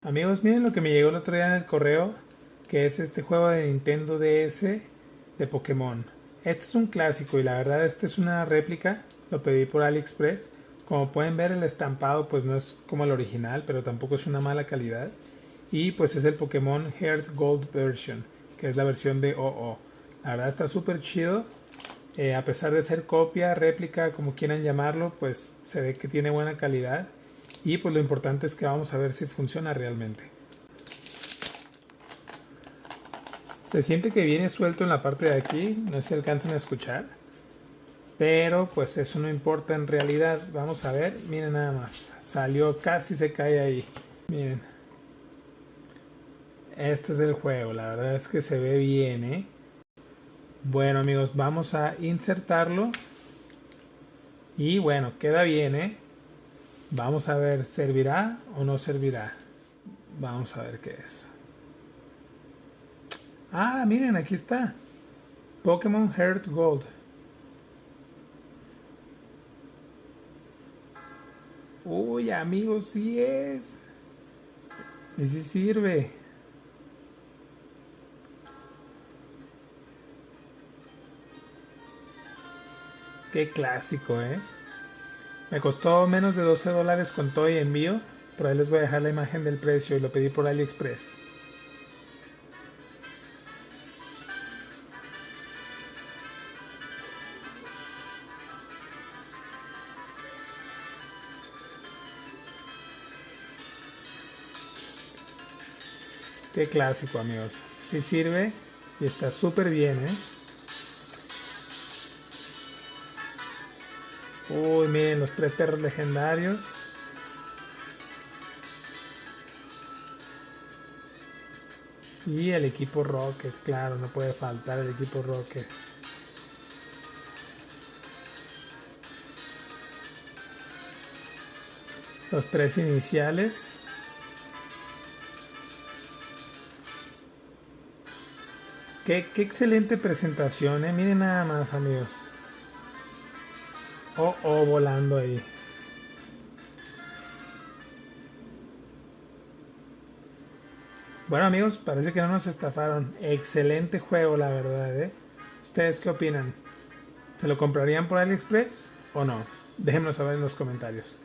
Amigos, miren lo que me llegó el otro día en el correo, que es este juego de Nintendo DS de Pokémon. Este es un clásico y la verdad este es una réplica, lo pedí por AliExpress. Como pueden ver el estampado pues no es como el original, pero tampoco es una mala calidad. Y pues es el Pokémon Heart Gold Version, que es la versión de OO. La verdad está súper chido. A pesar de ser copia, réplica, como quieran llamarlo, pues se ve que tiene buena calidad. Y pues lo importante es que vamos a ver si funciona realmente. Se siente que viene suelto en la parte de aquí, no sé si alcanzan a escuchar. Pero pues eso no importa en realidad. Vamos a ver, miren nada más. Salió, casi se cae ahí. Miren. Este es el juego, la verdad es que se ve bien, ¿eh? Bueno amigos, vamos a insertarlo. Y bueno, queda bien, ¿eh? Vamos a ver, ¿servirá o no servirá? Vamos a ver qué es. Ah, miren, aquí está. Pokémon Heart Gold. Uy, amigos, sí es. Y sí sirve. Qué clásico, ¿eh? Me costó menos de $12 con todo y envío. Por ahí les voy a dejar la imagen del precio y lo pedí por AliExpress. Qué clásico, amigos. Sí sirve y está súper bien, ¿eh? Uy, miren los tres perros legendarios. Y el equipo Rocket, claro, no puede faltar el equipo Rocket. Los tres iniciales. Qué excelente presentación, ¿eh? Miren nada más, amigos. Oh, volando ahí. Bueno amigos, parece que no nos estafaron. Excelente juego, la verdad, ¿eh? ¿Ustedes qué opinan? ¿Se lo comprarían por AliExpress o no? Déjenmelo saber en los comentarios.